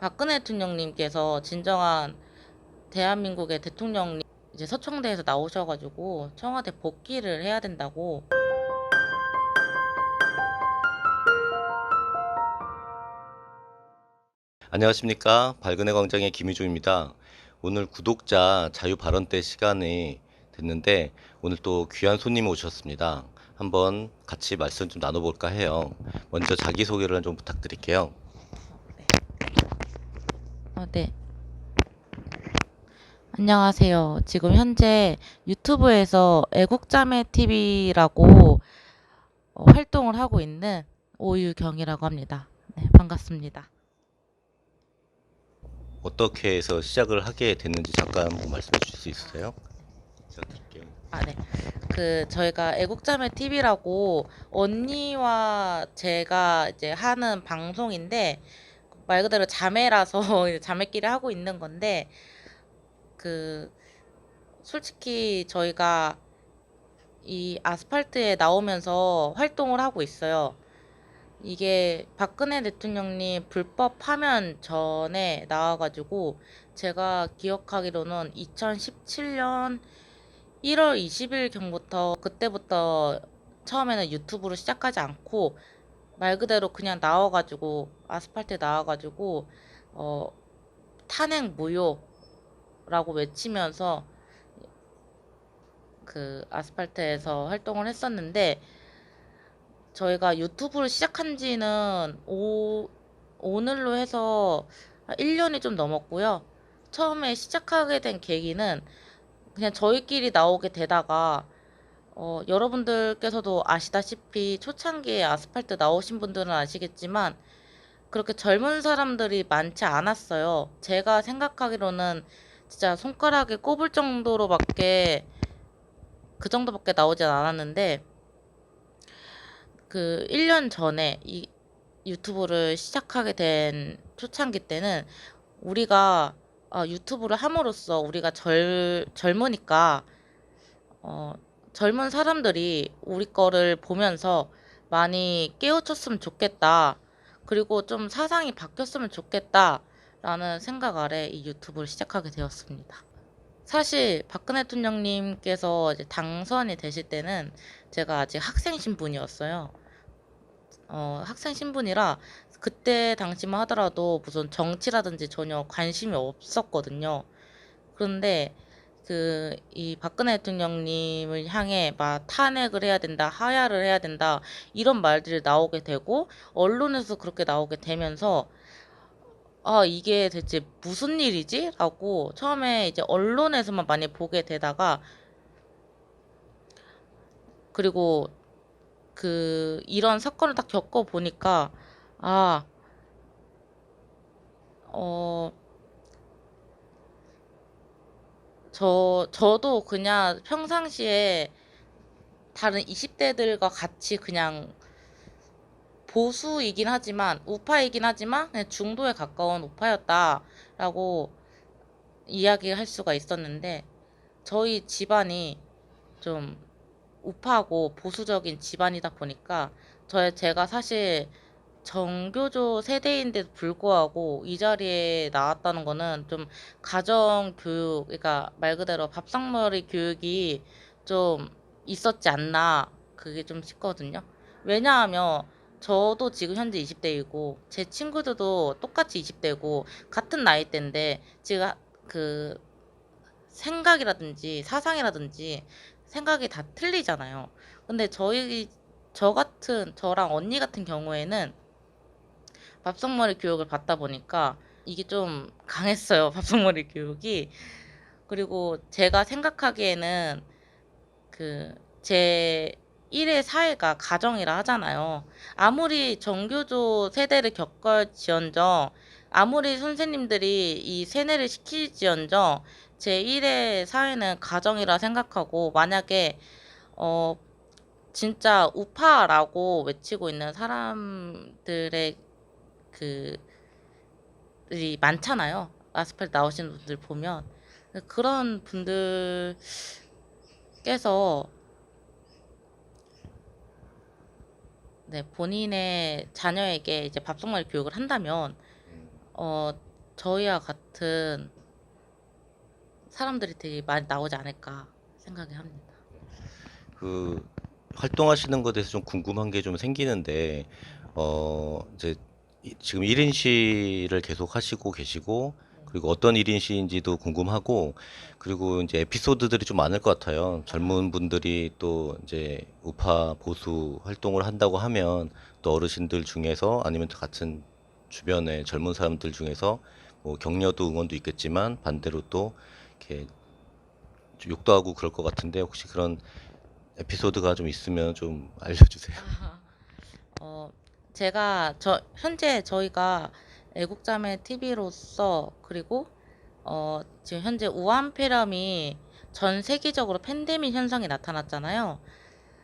박근혜 대통령님께서 진정한 대한민국의 대통령님 이제 서청대에서 나오셔가지고 청와대 복귀를 해야 된다고. 안녕하십니까. 발근의 광장의 김희중입니다. 오늘 구독자 자유 발언 때 시간이 됐는데 오늘 또 귀한 손님이 오셨습니다. 한번 같이 말씀 좀 나눠볼까 해요. 먼저 자기소개를 좀 부탁드릴게요. 네. 안녕하세요. 지금 현재 유튜브에서 애국자매 TV라고 활동을 하고 있는 오유경이라고 합니다. 네, 반갑습니다. 어떻게 해서 시작을 하게 됐는지 잠깐 한번 말씀해 주실 수 있으세요? 제가 드릴게요. 네. 저희가 애국자매 TV라고 언니와 제가 이제 하는 방송인데, 말 그대로 자매라서 이제 자매끼리 하고 있는 건데, 그, 솔직히 저희가 이 아스팔트에 나오면서 활동을 하고 있어요. 이게 박근혜 대통령님 불법 파면 전에 나와가지고, 제가 기억하기로는 2017년 1월 20일 경부터, 그때부터 처음에는 유튜브를 시작하지 않고 말 그대로 그냥 나와가지고 아스팔트에 나와가지고 어 탄핵 무효라고 외치면서 그 아스팔트에서 활동을 했었는데, 저희가 유튜브를 시작한 지는 오늘로 해서 1년이 좀 넘었고요. 처음에 시작하게 된 계기는 그냥 저희끼리 나오게 되다가 여러분들께서도 아시다시피 초창기에 아스팔트 나오신 분들은 아시겠지만 그렇게 젊은 사람들이 많지 않았어요. 제가 생각하기로는 진짜 손가락에 꼽을 정도로밖에, 그 정도밖에 나오진 않았는데, 그 1년 전에 이 유튜브를 시작하게 된 초창기 때는 우리가 유튜브를 함으로써 우리가 젊으니까 어, 젊은 사람들이 우리 거를 보면서 많이 깨우쳤으면 좋겠다. 그리고 좀 사상이 바뀌었으면 좋겠다. 라는 생각 아래 이 유튜브를 시작하게 되었습니다. 사실 박근혜 대통령님께서 이제 당선이 되실 때는 제가 아직 학생 신분이었어요. 학생 신분이라 그때 당시만 하더라도 무슨 정치라든지 전혀 관심이 없었거든요. 그런데 이 박근혜 대통령님을 향해 막 탄핵을 해야 된다, 하야를 해야 된다, 이런 말들이 나오게 되고, 언론에서 그렇게 나오게 되면서, 이게 대체 무슨 일이지? 라고 처음에 이제 언론에서만 많이 보게 되다가, 그리고 이런 사건을 딱 겪어보니까, 아, 어, 저도 그냥 평상시에 다른 20대들과 같이 그냥 보수이긴 하지만, 우파이긴 하지만 그냥 중도에 가까운 우파였다라고 이야기할 수가 있었는데, 저희 집안이 좀 우파하고 보수적인 집안이다 보니까 제가 사실 정교조 세대인데도 불구하고 이 자리에 나왔다는 거는 좀 가정 교육, 그러니까 말 그대로 밥상머리 교육이 좀 있었지 않나, 그게 좀 싶거든요. 왜냐하면 저도 지금 현재 20대이고 제 친구들도 똑같이 20대고 같은 나이대인데, 지금 그 생각이라든지 사상이라든지 생각이 다 틀리잖아요. 근데 저랑 언니 같은 경우에는 밥상머리 교육을 받다 보니까 이게 좀 강했어요. 밥상머리 교육이. 그리고 제가 생각하기에는 제 1의 사회가 가정이라 하잖아요. 아무리 정교조 세대를 겪을지언정, 아무리 선생님들이 이 세뇌를 시킬지언정, 제 1의 사회는 가정이라 생각하고, 만약에 어 진짜 우파라고 외치고 있는 사람들의 그 이 많잖아요. 아스팔트 나오시는 분들 보면 그런 분들께서 네, 본인의 자녀에게 이제 밥상머리 교육을 한다면 음, 저희와 같은 사람들이 되게 많이 나오지 않을까 생각이 합니다. 그 활동하시는 것에 대해서 좀 궁금한 게 좀 생기는데, 이제 지금 1인 시를 계속 하시고 계시고, 네. 그리고 어떤 1인 시인지도 궁금하고, 네. 그리고 이제 에피소드들이 좀 많을 것 같아요. 아, 젊은 분들이 또 이제 우파 보수 활동을 한다고 하면 또 어르신들 중에서 아니면 같은 주변의 젊은 사람들 중에서 뭐 격려도 응원도 있겠지만 반대로 또 이렇게 좀 욕도 하고 그럴 것 같은데 혹시 그런 에피소드가 좀 있으면 좀 알려주세요. 아, 어, 현재 저희가 애국자매 TV로서 그리고 지금 현재 우한폐렴이 전 세계적으로 팬데믹 현상이 나타났잖아요.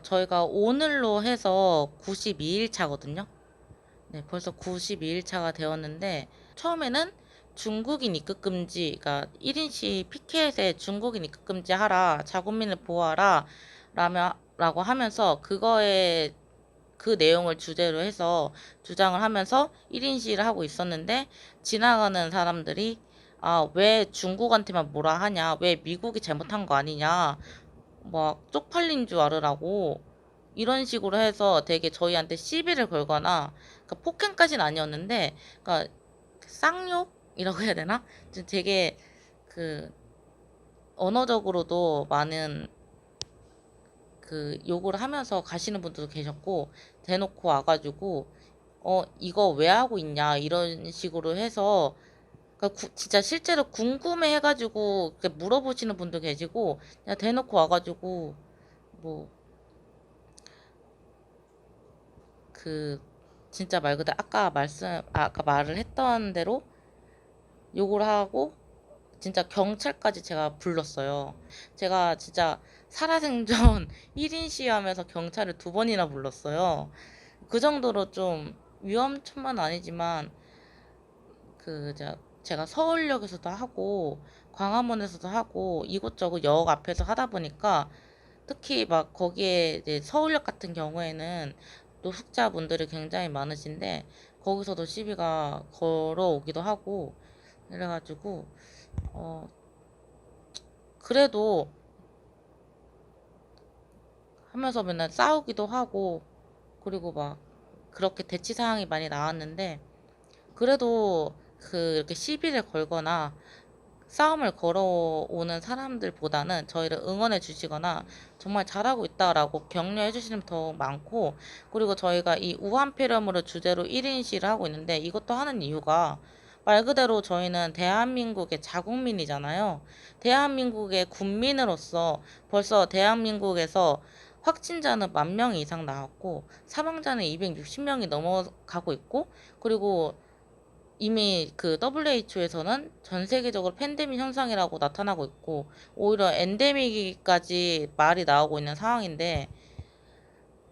저희가 오늘로 해서 92일 차거든요. 네, 벌써 92일 차가 되었는데 처음에는 중국인 입국 금지, 그러니까 1인시 피켓에 중국인 입국 금지 하라, 자국민을 보호하라 라고 하면서 그거에 그 내용을 주제로 해서 주장을 하면서 1인 시위를 하고 있었는데 지나가는 사람들이 왜 중국한테만 뭐라 하냐, 왜 미국이 잘못한 거 아니냐, 막 쪽팔린 줄 알으라고 이런 식으로 해서 되게 저희한테 시비를 걸거나, 그러니까 폭행까지는 아니었는데, 그러니까 쌍욕이라고 해야 되나? 좀 되게 그 언어적으로도 많은 그 욕을 하면서 가시는 분들도 계셨고, 대놓고 와가지고 이거 왜 하고 있냐 이런 식으로 해서, 그러니까 진짜 실제로 궁금해 해가지고 물어보시는 분도 계시고, 그냥 대놓고 와가지고 뭐 그 진짜 말 그대로 아까 말을 했던 대로 욕을 하고 진짜 경찰까지 제가 불렀어요. 제가 진짜 살아생전 1인 시위하면서 경찰을 2번이나 불렀어요. 그 정도로 좀 위험천만 아니지만 제가 서울역에서도 하고 광화문에서도 하고 이곳저곳 역 앞에서 하다 보니까, 특히 막 거기에 이제 서울역 같은 경우에는 노숙자분들이 굉장히 많으신데 거기서도 시비가 걸어오기도 하고 이래가지고 어 그래도 하면서 맨날 싸우기도 하고, 그리고 막 그렇게 대치 상황이 많이 나왔는데 그래도 이렇게 시비를 걸거나 싸움을 걸어오는 사람들보다는 저희를 응원해 주시거나 정말 잘하고 있다라고 격려해 주시는 분 더 많고, 그리고 저희가 이 우한폐렴으로 주제로 1인 시를 하고 있는데 이것도 하는 이유가 말 그대로 저희는 대한민국의 자국민이잖아요. 대한민국의 국민으로서 벌써 대한민국에서 확진자는 10,000명 이상 나왔고 사망자는 260명이 넘어가고 있고, 그리고 이미 그 WHO에서는 전 세계적으로 팬데믹 현상이라고 나타나고 있고 오히려 엔데믹까지 말이 나오고 있는 상황인데,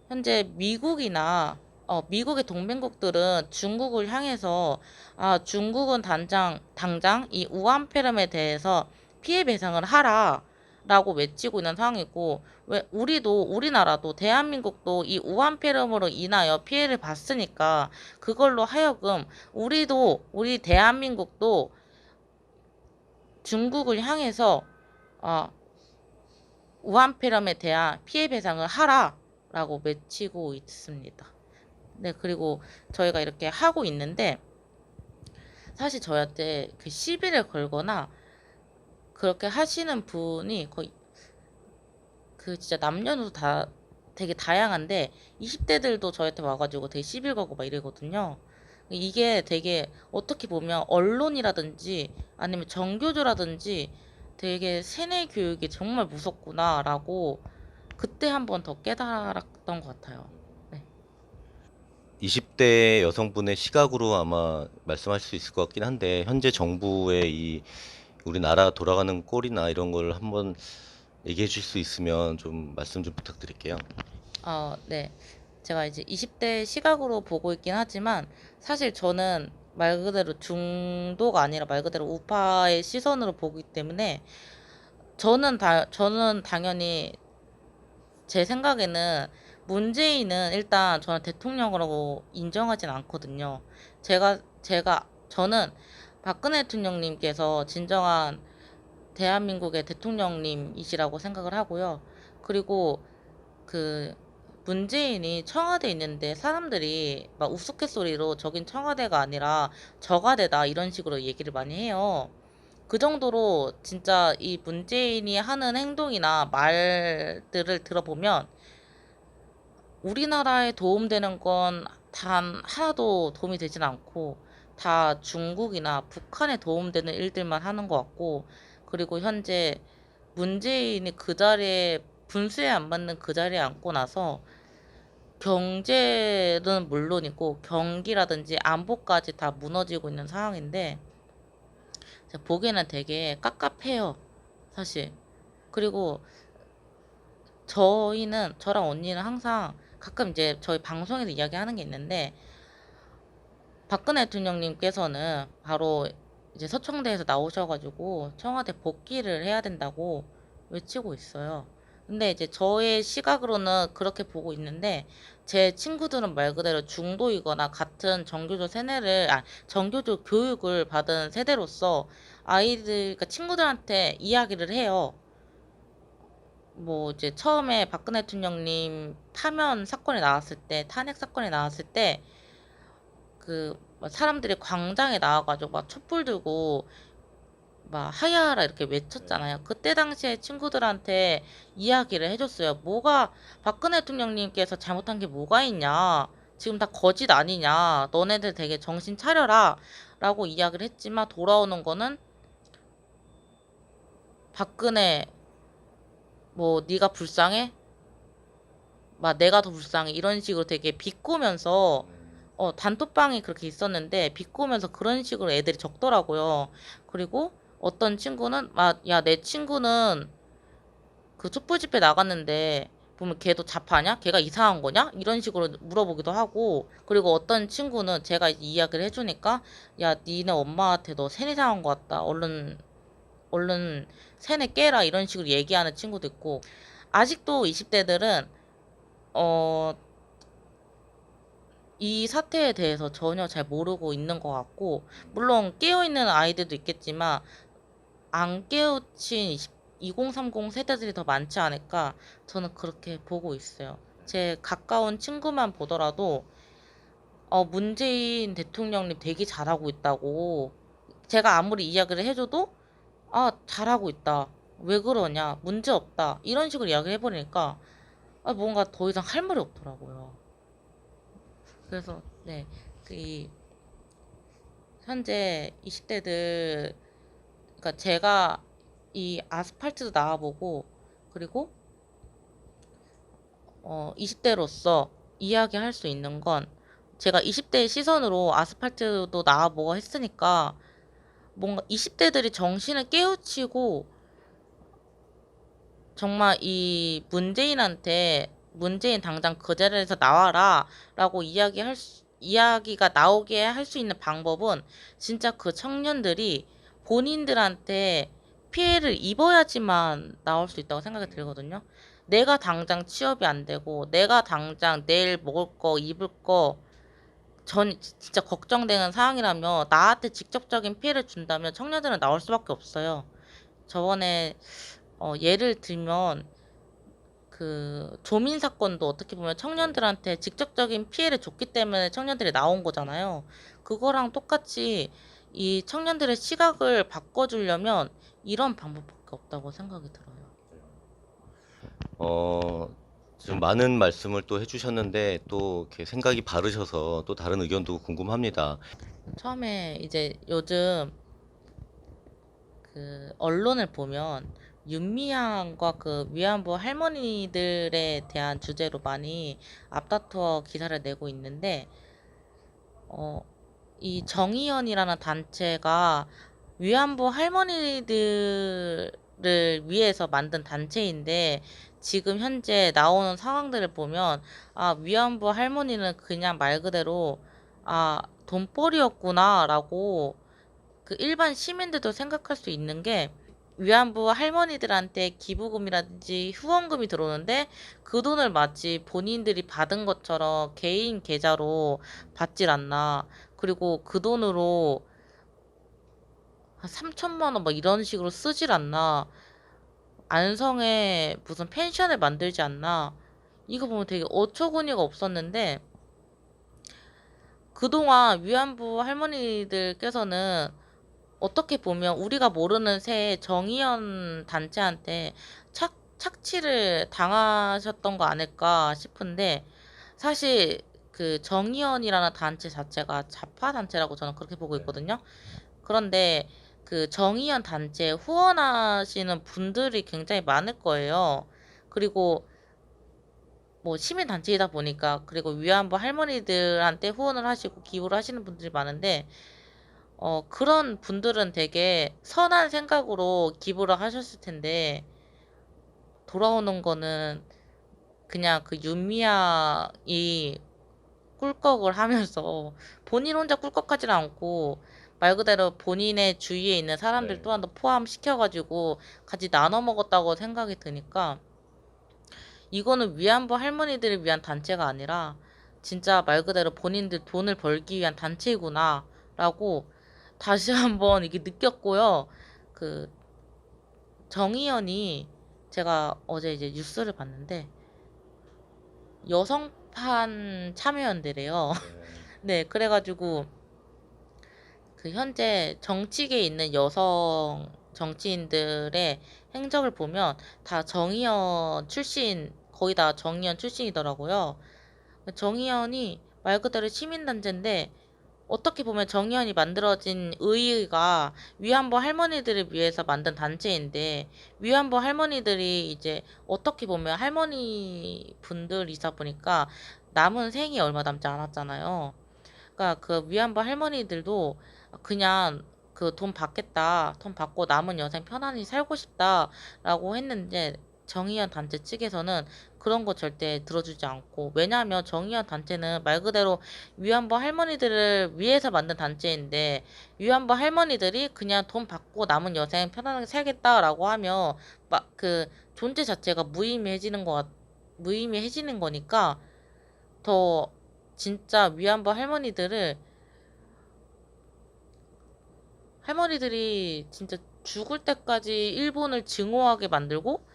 현재 미국의 동맹국들은 중국을 향해서 중국은 당장 이 우한폐렴에 대해서 피해 배상을 하라라고 외치고 있는 상황이고, 왜 우리나라도 대한민국도 이 우한폐렴으로 인하여 피해를 봤으니까 그걸로 하여금 우리 대한민국도 중국을 향해서 아, 우한폐렴에 대한 피해 배상을 하라라고 외치고 있습니다. 네, 그리고 저희가 이렇게 하고 있는데 사실 저희한테 그 시비를 걸거나 그렇게 하시는 분이 거의 진짜 남녀노소 다 되게 다양한데 20대들도 저한테 와가지고 되게 시비 걸고 막 이러거든요. 이게 되게 어떻게 보면 언론이라든지 아니면 정교조라든지 되게 세뇌 교육이 정말 무섭구나라고 그때 한 번 더 깨달았던 것 같아요. 네. 20대 여성분의 시각으로 아마 말씀할 수 있을 것 같긴 한데 현재 정부의 이 우리나라 돌아가는 꼴이나 이런 걸 한번 얘기해 주실 수 있으면 좀 말씀 좀 부탁드릴게요. 네. 제가 이제 20대 시각으로 보고 있긴 하지만 사실 저는 말 그대로 중도가 아니라 말 그대로 우파의 시선으로 보기 때문에 저는 당연히 제 생각에는 문재인은 일단 저는 대통령이라고 인정하진 않거든요. 저는 박근혜 대통령님께서 진정한 대한민국의 대통령님이시라고 생각을 하고요. 그리고 그 문재인이 청와대에 있는데 사람들이 막 우스갯소리로 저긴 청와대가 아니라 저가대다 이런 식으로 얘기를 많이 해요. 그 정도로 진짜 이 문재인이 하는 행동이나 말들을 들어보면 우리나라에 도움되는 건 단 하나도 도움이 되진 않고 다 중국이나 북한에 도움되는 일들만 하는 것 같고, 그리고 현재 문재인이 그 자리에 분수에 안 맞는 그 자리에 앉고 나서 경제는 물론이고 경기라든지 안보까지 다 무너지고 있는 상황인데 제가 보기에는 되게 깝깝해요, 사실. 그리고 저랑 언니는 항상 가끔 이제 저희 방송에서 이야기하는 게 있는데, 박근혜 대통령님께서는 바로 이제 서청대에서 나오셔가지고 청와대 복귀를 해야 된다고 외치고 있어요. 근데 이제 저의 시각으로는 그렇게 보고 있는데, 제 친구들은 말 그대로 중도이거나 같은 정교조 교육을 받은 세대로서 그러니까 친구들한테 이야기를 해요. 뭐 이제 처음에 박근혜 대통령님 탄핵 사건이 나왔을 때 막 사람들이 광장에 나와가지고 막 촛불 들고 막 하야하라 이렇게 외쳤잖아요. 그때 당시에 친구들한테 이야기를 해줬어요. 박근혜 대통령님께서 잘못한 게 뭐가 있냐? 지금 다 거짓 아니냐? 너네들 되게 정신 차려라. 라고 이야기를 했지만 돌아오는 거는 박근혜 뭐 네가 불쌍해? 막 내가 더 불쌍해 이런 식으로 되게 비꼬면서 단톡방이 그렇게 있었는데 비꼬면서 그런 식으로 애들이 적더라고요. 그리고 어떤 친구는 야, 내 친구는 그 촛불 집회 나갔는데 보면 걔도 자파냐? 걔가 이상한 거냐? 이런 식으로 물어보기도 하고, 그리고 어떤 친구는 제가 이야기를 해주니까 야, 니네 엄마한테 너 세뇌 당한 거 같다. 얼른 세뇌 깨라 이런 식으로 얘기하는 친구도 있고, 아직도 20대들은 어, 이 사태에 대해서 전혀 잘 모르고 있는 것 같고, 물론 깨어있는 아이들도 있겠지만, 안 깨우친 2030 세대들이 더 많지 않을까, 저는 그렇게 보고 있어요. 제 가까운 친구만 보더라도, 문재인 대통령님 되게 잘하고 있다고, 제가 아무리 이야기를 해줘도, 잘하고 있다. 왜 그러냐? 문제 없다. 이런 식으로 이야기를 해버리니까, 뭔가 더 이상 할 말이 없더라고요. 그래서 네, 그 현재 20대들, 그러니까 제가 이 아스팔트도 나와보고, 그리고 20대로서 이야기할 수 있는 건, 제가 20대의 시선으로 아스팔트도 나와보고 했으니까 뭔가 20대들이 정신을 깨우치고 정말 이 문재인 당장 그 자리에서 나와라 라고 이야기가 나오게 할 수 있는 방법은 진짜 그 청년들이 본인들한테 피해를 입어야지만 나올 수 있다고 생각이 들거든요. 내가 당장 취업이 안 되고, 내가 당장 내일 먹을 거, 입을 거, 진짜 걱정되는 상황이라면, 나한테 직접적인 피해를 준다면 청년들은 나올 수밖에 없어요. 저번에 예를 들면 그 조민 사건도 어떻게 보면 청년들한테 직접적인 피해를 줬기 때문에 청년들이 나온 거잖아요. 그거랑 똑같이 이 청년들의 시각을 바꿔주려면 이런 방법밖에 없다고 생각이 들어요. 어, 좀 많은 말씀을 또 해주셨는데 또 이렇게 생각이 바르셔서 또 다른 의견도 궁금합니다. 처음에 이제 요즘 그 언론을 보면 윤미향과 그 위안부 할머니들에 대한 주제로 많이 앞다투어 기사를 내고 있는데, 어, 이 정의연이라는 단체가 위안부 할머니들을 위해서 만든 단체인데, 지금 현재 나오는 상황들을 보면 위안부 할머니는 그냥 말 그대로 돈벌이였구나라고 그 일반 시민들도 생각할 수 있는 게, 위안부 할머니들한테 기부금이라든지 후원금이 들어오는데 그 돈을 마치 본인들이 받은 것처럼 개인 계좌로 받질 않나. 그리고 그 돈으로 한 3천만 원 막 이런 식으로 쓰질 않나. 안성에 무슨 펜션을 만들지 않나. 이거 보면 되게 어처구니가 없었는데 그동안 위안부 할머니들께서는 어떻게 보면 우리가 모르는 새에 정의연 단체한테 착취를 당하셨던 거 아닐까 싶은데 사실 그 정의연이라는 단체 자체가 좌파 단체라고 저는 그렇게 보고 네. 있거든요. 그런데 그 정의연 단체에 후원하시는 분들이 굉장히 많을 거예요. 그리고 뭐 시민 단체이다 보니까 그리고 위안부 할머니들한테 후원을 하시고 기부를 하시는 분들이 많은데 그런 분들은 되게 선한 생각으로 기부를 하셨을 텐데 돌아오는 거는 그냥 그 윤미향이 꿀꺽을 하면서 본인 혼자 꿀꺽하지는 않고 말 그대로 본인의 주위에 있는 사람들 네. 또한 포함시켜가지고 같이 나눠 먹었다고 생각이 드니까 이거는 위안부 할머니들을 위한 단체가 아니라 진짜 말 그대로 본인들 돈을 벌기 위한 단체이구나라고 다시 한번 이게 느꼈고요. 그 정의연이 제가 어제 이제 뉴스를 봤는데 여성판 참여연대래요. 네, 그래가지고 그 현재 정치계에 있는 여성 정치인들의 행적을 보면 다 정의연 출신, 거의 다 정의연 출신이더라고요. 정의연이 말 그대로 시민단체인데 어떻게 보면 정의연이 만들어진 의의가 위안부 할머니들을 위해서 만든 단체인데 위안부 할머니들이 이제 어떻게 보면 할머니 분들이다 보니까 남은 생이 얼마 남지 않았잖아요. 그러니까 그 위안부 할머니들도 그냥 그 돈 받겠다, 돈 받고 남은 여생 편안히 살고 싶다라고 했는데 정의연 단체 측에서는 그런 거 절대 들어주지 않고 왜냐하면 정의연 단체는 말 그대로 위안부 할머니들을 위해서 만든 단체인데 위안부 할머니들이 그냥 돈 받고 남은 여생 편안하게 살겠다라고 하면 막 그 존재 자체가 무의미해지는 거니까 더 진짜 위안부 할머니들이 진짜 죽을 때까지 일본을 증오하게 만들고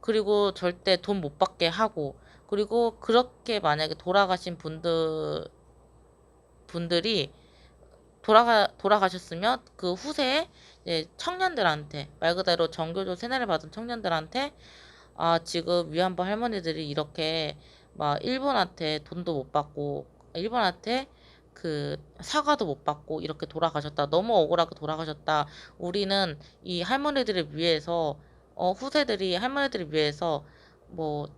그리고 절대 돈 못 받게 하고 그리고 그렇게 만약에 돌아가신 분들이 돌아가셨으면 그 후세에 이제 청년들한테 말 그대로 정교조 세뇌를 받은 청년들한테 아 지금 위안부 할머니들이 이렇게 막 일본한테 돈도 못 받고 일본한테 그 사과도 못 받고 이렇게 돌아가셨다. 너무 억울하게 돌아가셨다. 우리는 이 할머니들을 위해서 후세들이 할머니들을 위해서 뭐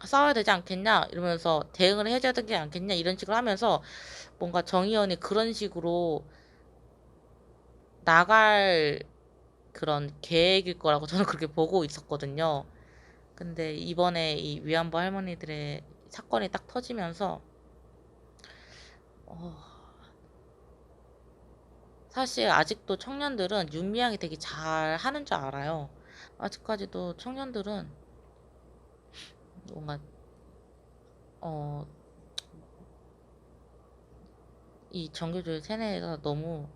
싸워야 되지 않겠냐 이러면서 대응을 해줘야 되지 않겠냐 이런 식으로 하면서 뭔가 정의연이 그런 식으로 나갈 그런 계획일 거라고 저는 그렇게 보고 있었거든요. 근데 이번에 이 위안부 할머니들의 사건이 딱 터지면서 어, 사실 아직도 청년들은 윤미향이 되게 잘 하는 줄 알아요. 아직까지도 청년들은 뭔가 어, 이 정규조의 세뇌가 너무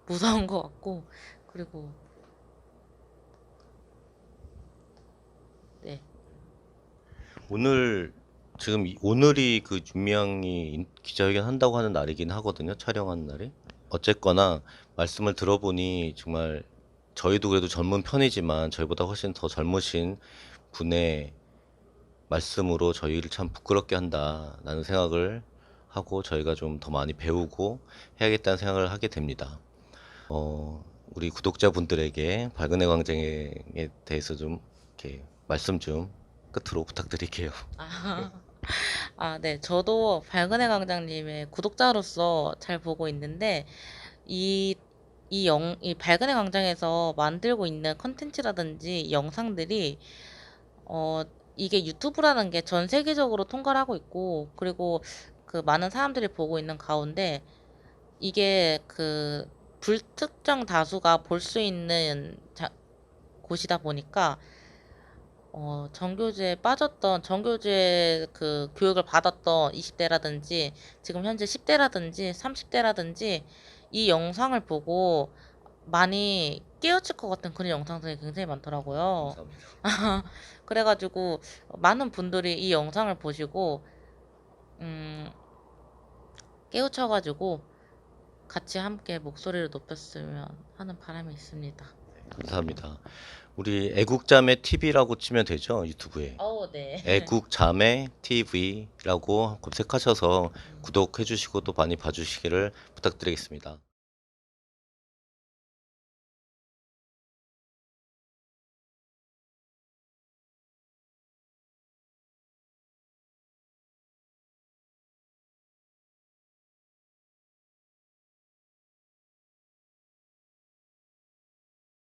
무서운 것 같고 그리고 네. 오늘 지금 오늘이 그 윤미향이 기자회견 한다고 하는 날이긴 하거든요. 촬영하는 날이. 어쨌거나 말씀을 들어보니 정말 저희도 그래도 젊은 편이지만 저희보다 훨씬 더 젊으신 분의 말씀으로 저희를 참 부끄럽게 한다라는 생각을 하고 저희가 좀 더 많이 배우고 해야겠다는 생각을 하게 됩니다. 우리 구독자분들에게 박은혜 광장에 대해서 좀 이렇게 말씀 좀 끝으로 부탁드릴게요. 아, 아, 네. 저도 발근혜 광장님의 구독자로서 잘 보고 있는데, 이, 이 발근혜 광장에서 만들고 있는 컨텐츠라든지 영상들이, 어, 이게 유튜브라는 게 전 세계적으로 통과를 하고 있고, 그리고 그 많은 사람들이 보고 있는 가운데, 이게 그 불특정 다수가 볼 수 있는 곳이다 보니까, 정교제에 빠졌던, 정교제 그 교육을 받았던 20대라든지, 지금 현재 10대라든지, 30대라든지, 이 영상을 보고 많이 깨우칠 것 같은 그런 영상들이 굉장히 많더라고요. 그래가지고 많은 분들이 이 영상을 보시고 음, 깨우쳐가지고 같이 함께 목소리를 높였으면 하는 바람이 있습니다. 감사합니다. 우리 애국자매 TV라고 치면 되죠, 유튜브에. 네. 애국자매 TV라고 검색하셔서 구독해 주시고 또 많이 봐주시기를 부탁드리겠습니다.